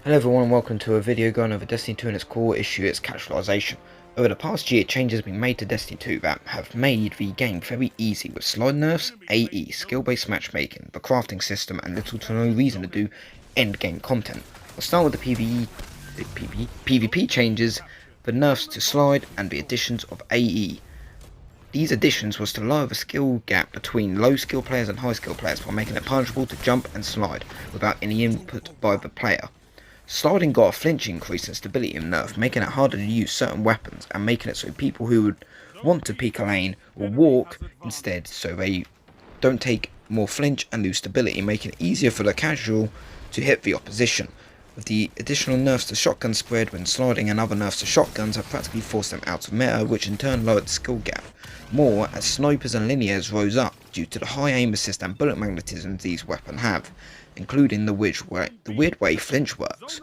Hello everyone and welcome to a video going over Destiny 2 and its core issue, its casualisation. Over the past year, changes have been made to Destiny 2 that have made the game very easy with slide nerfs, AE, skill-based matchmaking, the crafting system and little to no reason to do endgame content. We'll start with the PvP changes, the nerfs to slide and the additions of AE. These additions was to lower the skill gap between low skill players and high skill players by making it punishable to jump and slide without any input by the player. Sliding got a flinch increase in stability and nerf, making it harder to use certain weapons and making it so people who would want to peek a lane will walk instead, so they don't take more flinch and lose stability, making it easier for the casual to hit the opposition. With the additional nerfs to shotgun spread when sliding and other nerfs to shotguns have practically forced them out of meta, which in turn lowered the skill gap more as snipers and linears rose up due to the high aim assist and bullet magnetism these weapons have, including the weird way flinch works.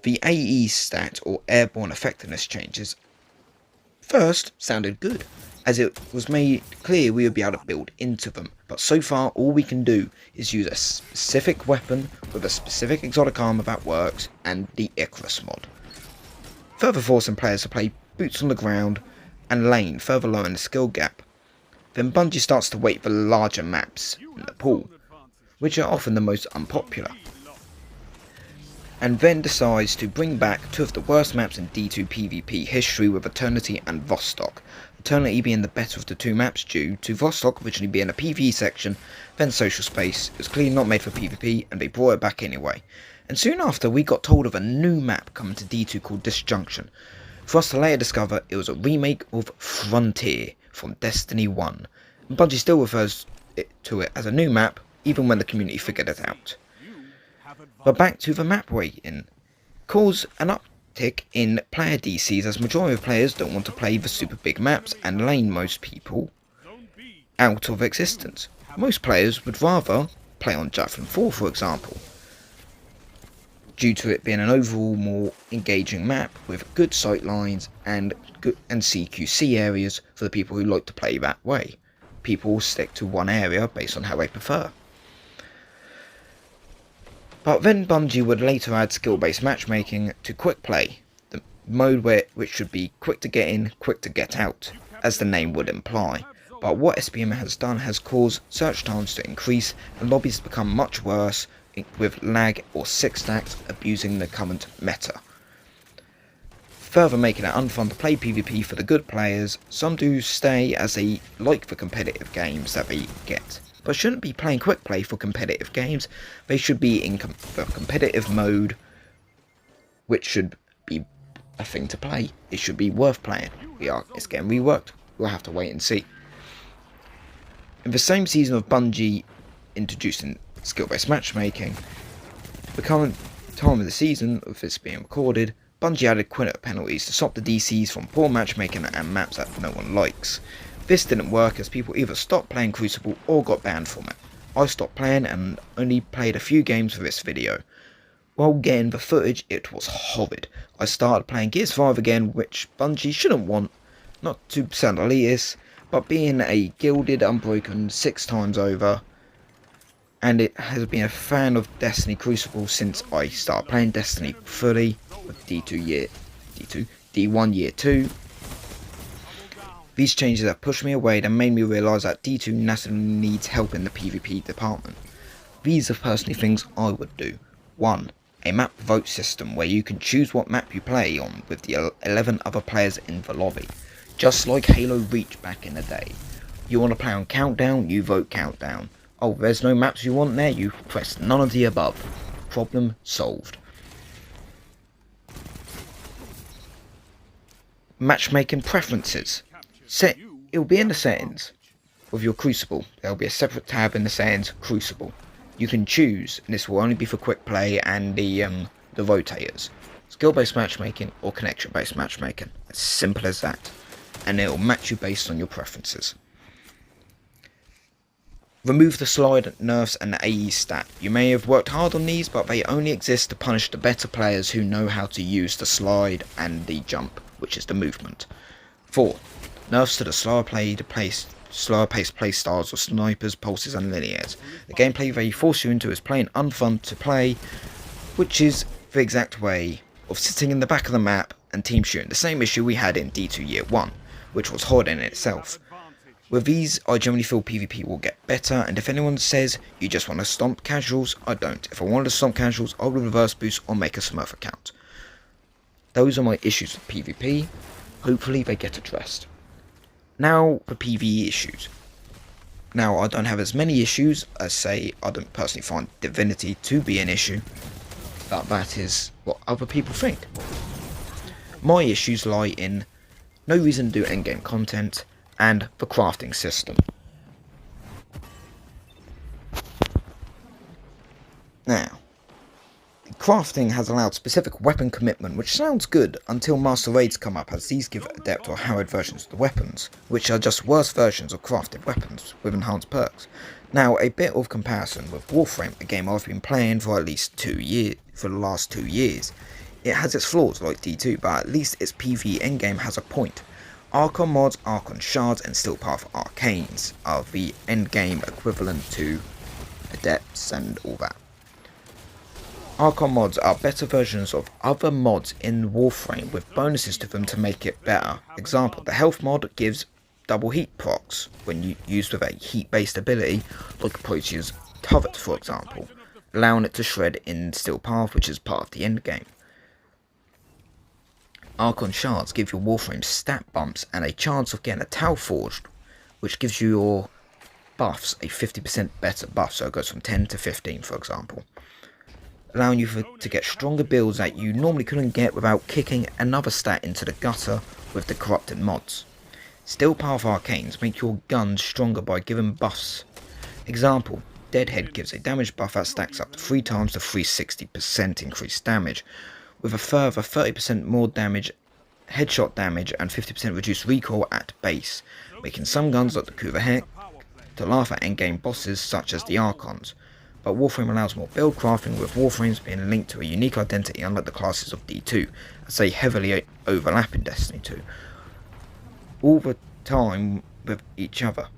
The AE stat or airborne effectiveness changes first sounded good, as it was made clear we would be able to build into them, but so far all we can do is use a specific weapon with a specific exotic armor that works and the Icarus mod, further forcing players to play boots on the ground and lane, further lowering the skill gap. Then Bungie starts to weight the larger maps in the pool, which are often the most unpopular, and then decides to bring back two of the worst maps in D2 PvP history with Eternity and Vostok. Eternity being the better of the two maps due to Vostok originally being a PvE section, then social space. It was clearly not made for PvP and they brought it back anyway. And soon after we got told of a new map coming to D2 called Disjunction, for us to later discover it was a remake of Frontier from Destiny 1. And Bungie still refers to it as a new map even when the community figured it out. But back to the map weighting, caused an uptick in player DCs as majority of players don't want to play the super big maps and lane most people out of existence. Most players would rather play on Javelin 4 for example, due to it being an overall more engaging map with good sight lines and CQC areas for the people who like to play that way. People will stick to one area based on how they prefer. But then Bungie would later add skill-based matchmaking to quick play, the mode which should be quick to get in, quick to get out, as the name would imply. But what SBM has done has caused search times to increase and lobbies to become much worse, with lag or 6 stacks abusing the current meta, further making it unfun to play PvP for the good players. Some do stay as they like the competitive games that they get, but shouldn't be playing quick play for competitive games. They should be in the competitive mode, which should be a thing to play. It should be worth playing. It's getting reworked, we'll have to wait and see. In the same season of Bungie introducing skill-based matchmaking, the current time of the season of this being recorded, Bungie added quintet penalties to stop the DCs from poor matchmaking and maps that no one likes. This didn't work as people either stopped playing Crucible or got banned from it. I stopped playing and only played a few games for this video. While getting the footage, it was horrid. I started playing Gears 5 again, which Bungie shouldn't want, not to sound elitist, but being a gilded unbroken 6 times over, and it has been a fan of Destiny Crucible since I started playing Destiny fully with D1 year 2. These changes have pushed me away and made me realise that D2 nationally needs help in the PvP department. These are personally things I would do. 1. A map vote system where you can choose what map you play on with the 11 other players in the lobby. Just like Halo Reach back in the day. You want to play on Countdown, you vote Countdown. Oh, there's no maps you want there, you press none of the above. Problem solved. Matchmaking preferences. It will be in the settings of your Crucible. There will be a separate tab in the settings, Crucible. You can choose, and this will only be for quick play and the rotators. Skill-based matchmaking or connection-based matchmaking. As simple as that. And it will match you based on your preferences. Remove the slide, nerfs and the AE stat. You may have worked hard on these, but they only exist to punish the better players who know how to use the slide and the jump, which is the movement. 4. Nerfs to the slower paced playstyles of snipers, pulses and linears. The gameplay they force you into is plain unfun to play, which is the exact way of sitting in the back of the map and team shooting, the same issue we had in D2 Year 1, which was hard in itself. With these, I generally feel PvP will get better, and if anyone says you just want to stomp casuals, I don't. If I wanted to stomp casuals, I would reverse boost or make a Smurf account. Those are my issues with PvP. Hopefully they get addressed. Now for PvE issues. Now I don't have as many issues as, say, I don't personally find Divinity to be an issue, but that is what other people think. My issues lie in no reason to do endgame content and the crafting system. Now, crafting has allowed specific weapon commitment, which sounds good until Master Raids come up, as these give adept or harrowed versions of the weapons, which are just worse versions of crafted weapons with enhanced perks. Now, a bit of comparison with Warframe, a game I've been playing for at least 2 years, for the last 2 years. It has its flaws like D2, but at least its PvE endgame has a point. Archon mods, Archon shards, and Steel Path Arcanes are the endgame equivalent to adepts and all that. Archon mods are better versions of other mods in Warframe with bonuses to them to make it better. Example, the health mod gives double heat procs when used with a heat based ability like Proteus Turret for example, allowing it to shred in Steel Path, which is part of the endgame. Archon shards give your Warframe stat bumps and a chance of getting a Tau forged, which gives you your buffs a 50% better buff, so it goes from 10 to 15 for example, allowing you to get stronger builds that you normally couldn't get without kicking another stat into the gutter with the corrupted mods. Steel Path Arcanes make your guns stronger by giving buffs. Example, Deadhead gives a damage buff that stacks up to 3 times the 360% increased damage, with a further 30% more damage, headshot damage, and 50% reduced recoil at base, making some guns like the Kuva to laugh at endgame bosses such as the Archons. But Warframe allows more build crafting, with Warframes being linked to a unique identity unlike the classes of D2, as they heavily overlap in Destiny 2, all the time with each other.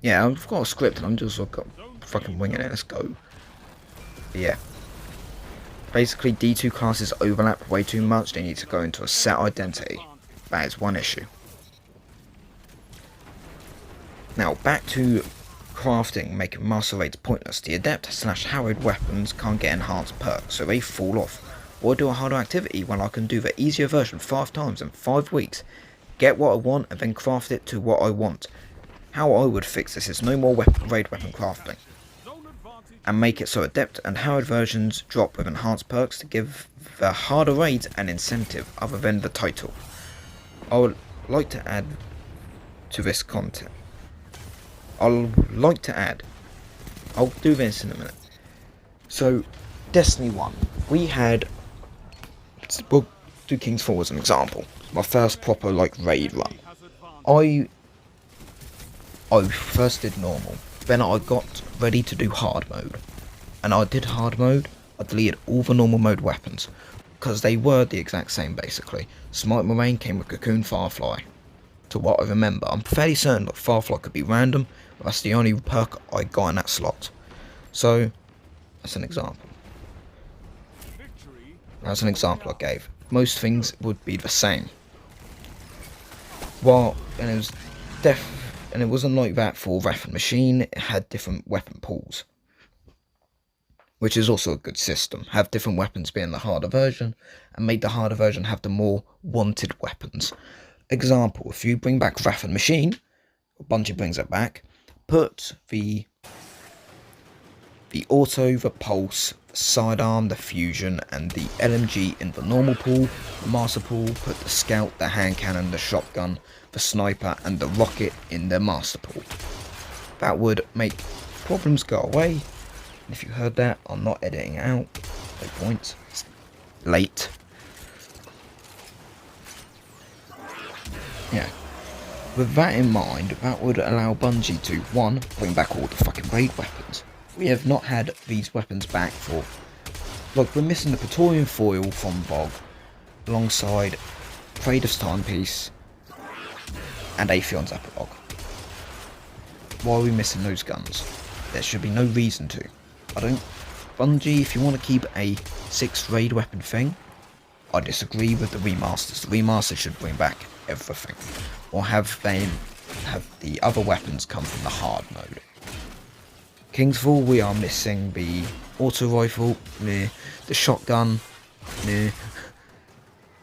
Yeah, I've got a script and I'm just fucking winging it, let's go. But yeah. Basically, D2 classes overlap way too much, they need to go into a set identity. That is one issue. Now, back to crafting, making Master Raids pointless. The adept / harrowed weapons can't get enhanced perks, so they fall off. Or do a harder activity when I can do the easier version 5 times in 5 weeks, get what I want and then craft it to what I want. How I would fix this is no more raid weapon crafting, and make it so adept and harrowed versions drop with enhanced perks to give the harder raids an incentive other than the title. I would like to add to this content. I'll do this in a minute. So, Destiny 1, we had, we'll do King's Fall as an example, my first proper raid run. I first did normal, then I got ready to do hard mode, and I did hard mode. I deleted all the normal mode weapons, because they were the exact same basically. Smite Moraine came with Cocoon Firefly, to what I remember. I'm fairly certain that Firefly could be random, but that's the only perk I got in that slot. So, that's an example. That's an example I gave. Most things would be the same. Well, and it wasn't like that for Wrath and Machine. It had different weapon pools, which is also a good system. Have different weapons be in the harder version, and make the harder version have the more wanted weapons. Example, if you bring back Wrath and Machine, Bungie brings it back, put the auto, the pulse, the sidearm, the fusion, and the LMG in the normal pool. The master pool, put the scout, the hand cannon, the shotgun, the sniper, and the rocket in the master pool. That would make problems go away. And if you heard that, I'm not editing it out. No points. It's late. Yeah. With that in mind, that would allow Bungie to, 1, bring back all the fucking raid weapons. We have not had these weapons back for, we're missing the Praetorian Foil from VOG, alongside Kratos Timepiece, and Aethion's Epilogue. Why are we missing those guns? There should be no reason to. Bungie, if you want to keep a 6 raid weapon thing, I disagree with the remasters. The remasters should bring back everything, or have the other weapons come from the hard mode. Kingsfall, we are missing the auto rifle, meh, the shotgun, meh,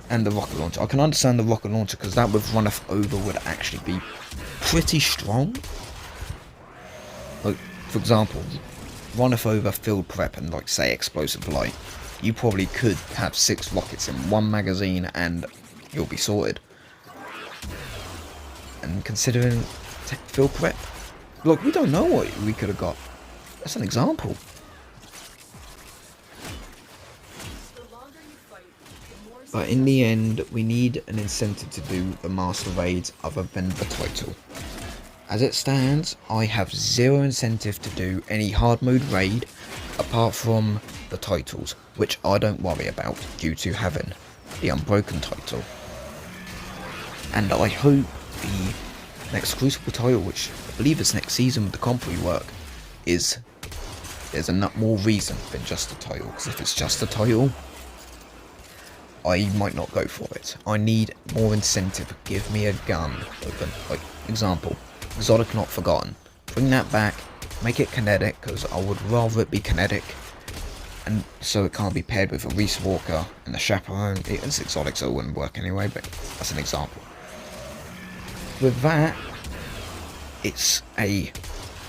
and the rocket launcher. I can understand the rocket launcher because that with runoff over would actually be pretty strong. Like, for example, runoff over field prep and, like, say, explosive light. You probably could have 6 rockets in one magazine and you'll be sorted. And considering field prep, look, we don't know what we could have got. That's an example. But in the end, we need an incentive to do the master raids other than the title. As it stands, I have 0 incentive to do any hard mode raid apart from the titles, which I don't worry about due to having the Unbroken title. And I hope the next Crucible title, which I believe is next season with the comp rework, there's a more reason than just the title, because if it's just the title, I might not go for it. I need more incentive. Give me a gun. Like, example, Exotic Not Forgotten. Bring that back, make it kinetic, because I would rather it be kinetic, and so it can't be paired with a Reese Walker and the Chaperone. It's exotic, so it wouldn't work anyway, but that's an example. With that, it's a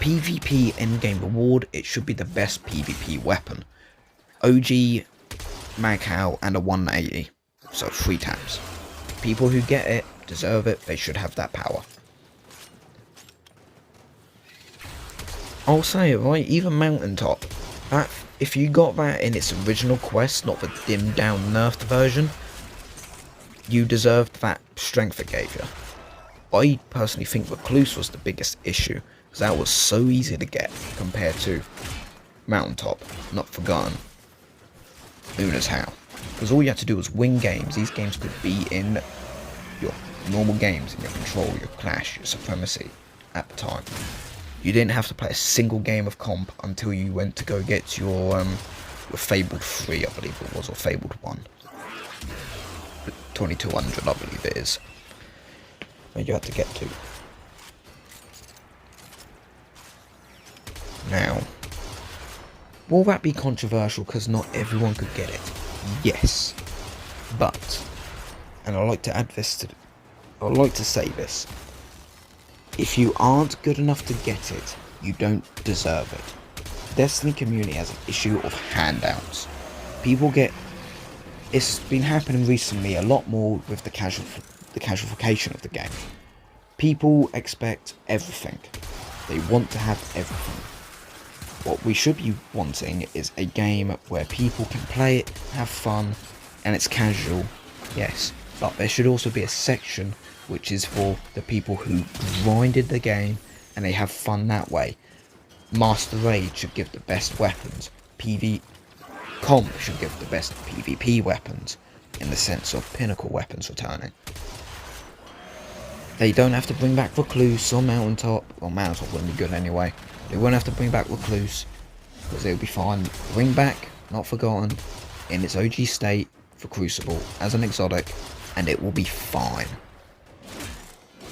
PvP endgame reward. It should be the best PvP weapon. OG, Maghow, and a 180. So 3 taps. People who get it deserve it. They should have that power. I'll say it, right? Even Mountaintop. That, if you got that in its original quest, not the dimmed down nerfed version, you deserved that strength it gave you. I personally think Recluse was the biggest issue, because that was so easy to get compared to Mountaintop, Not Forgotten, Una's How. Because all you had to do was win games. These games could be in your normal games, in your Control, your Clash, your Supremacy at the time. You didn't have to play a single game of comp until you went to go get your Fabled 3, I believe it was, or Fabled 1. 2200, I believe it is. Where you had to get to. Now, will that be controversial because not everyone could get it? Yes. But, and I like to add this to, I like to say this. If you aren't good enough to get it, you don't deserve it. Destiny community has an issue of handouts. People get, it's been happening recently a lot more with the casualification of the game. People expect everything. They want to have everything. What we should be wanting is a game where people can play it, have fun, and it's casual, yes, but there should also be a section which is for the people who grinded the game and they have fun that way. Master Raid should give the best weapons. Comp should give the best PvP weapons, in the sense of pinnacle weapons returning. They don't have to bring back Recluse or Mountaintop. Well, Mountaintop wouldn't be good anyway. They won't have to bring back Recluse, because they'll be fine. Bring back Not Forgotten in its OG state for Crucible as an exotic, and it will be fine.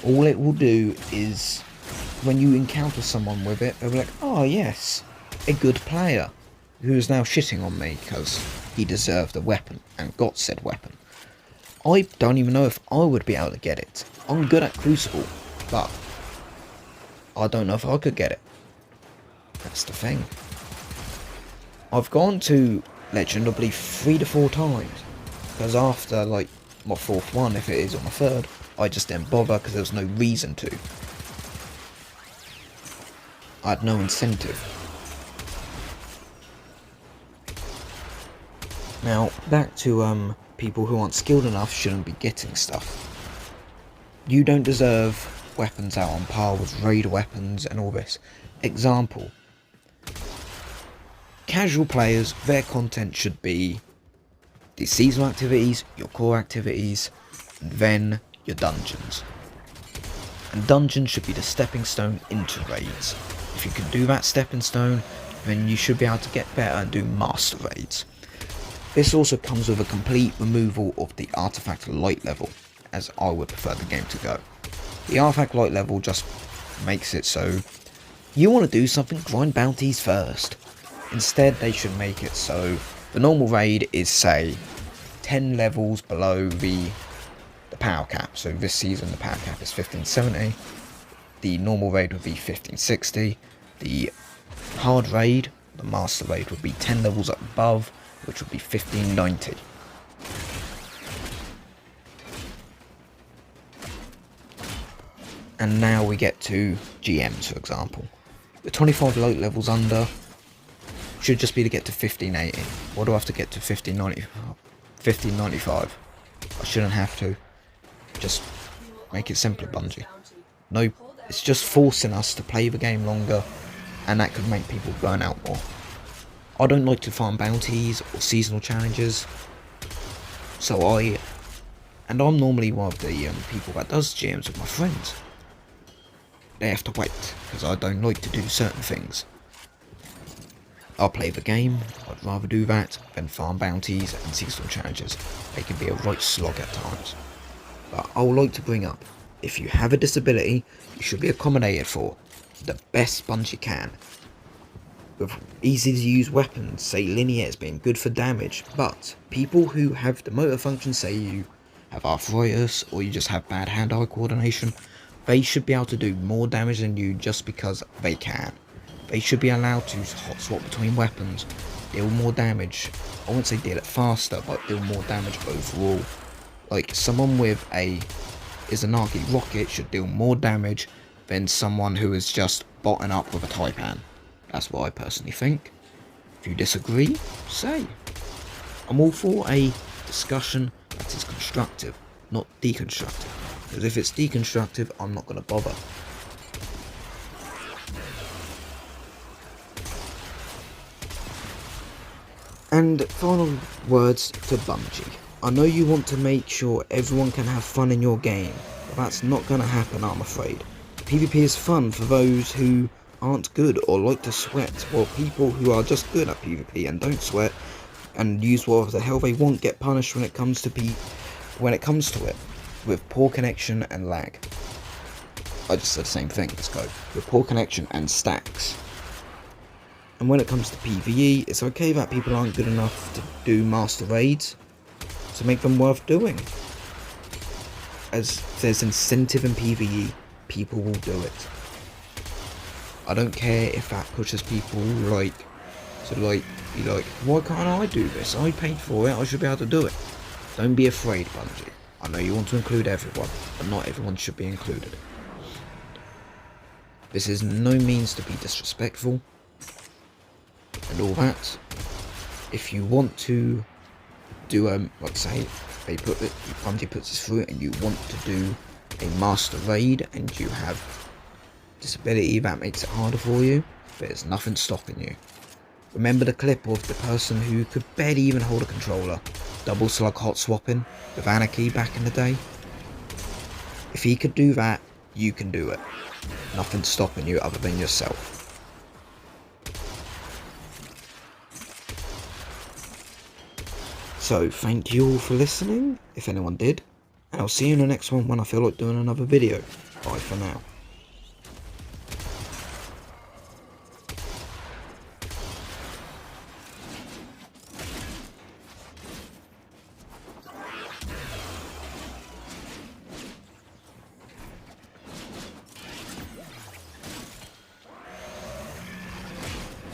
All it will do is, when you encounter someone with it, they'll be like, oh yes, a good player, who is now shitting on me because he deserved the weapon and got said weapon. I don't even know if I would be able to get it. I'm good at Crucible, but I don't know if I could get it. That's the thing. I've gone to Legend, I believe, 3 to 4 times, because after, like, my 4th one, if it is, or my 3rd, I just didn't bother because there was no reason to. I had no incentive. Now, back to people who aren't skilled enough shouldn't be getting stuff. You don't deserve weapons out on par with raid weapons and all this. Example. Casual players, their content should be the seasonal activities, your core activities, and then your dungeons. And dungeons should be the stepping stone into raids. If you can do that stepping stone, then you should be able to get better and do master raids. This also comes with a complete removal of the artifact light level, as I would prefer the game to go. The artifact light level just makes it so you want to do something, grind bounties first. Instead, they should make it so the normal raid is, say, 10 levels below the power cap. So this season the power cap is 1570. The normal raid would be 1560. The hard raid, the master raid, would be 10 levels up above, which would be 1590. And now we get to GMs, for example. The 25 light levels under should just be to get to 1580. Why do I have to get to 1595? I shouldn't have to. Just make it simpler, Bungie. No, it's just forcing us to play the game longer, and that could make people burn out more. I don't like to farm bounties or seasonal challenges, so I'm normally one of the people that does GMs with my friends. They have to wait, because I don't like to do certain things. I'll play the game, I'd rather do that than farm bounties and seasonal challenges. They can be a right slog at times. But I would like to bring up, if you have a disability, you should be accommodated for the best Bungie can. With easy to use weapons, say linear as being good for damage, but people who have the motor function, say you have arthritis or you just have bad hand-eye coordination, they should be able to do more damage than you just because they can. They should be allowed to hot swap between weapons, deal more damage. I wouldn't say deal it faster, but deal more damage overall. Like someone with a Izanagi rocket should deal more damage than someone who is just botting up with a Taipan. That's what I personally think. If you disagree, say. I'm all for a discussion that is constructive, not deconstructive. Because if it's deconstructive, I'm not going to bother. And final words to Bungie. I know you want to make sure everyone can have fun in your game, but that's not going to happen, I'm afraid. PvP is fun for those who aren't good or like to sweat, while people who are just good at PvP and don't sweat and use whatever the hell they want get punished when it comes to it, with poor connection and lag. I just said the same thing, let's go. With poor connection and stacks. And when it comes to PvE, it's okay that people aren't good enough to do master raids, to make them worth doing. As there's incentive in PvE, people will do it. I don't care if that pushes people be like, why can't I do this? I paid for it, I should be able to do it. Don't be afraid, Bungie. I know you want to include everyone, but not everyone should be included. This is no means to be disrespectful and all that. If you want to do like say Bungie puts this through and you want to do a master raid and you have disability that makes it harder for you, there's nothing stopping you. Remember the clip of the person who could barely even hold a controller, double slug hot swapping with Anarchy back in the day? If he could do that, you can do it. Nothing's stopping you other than yourself. So thank you all for listening, if anyone did, and I'll see you in the next one when I feel like doing another video. Bye for now.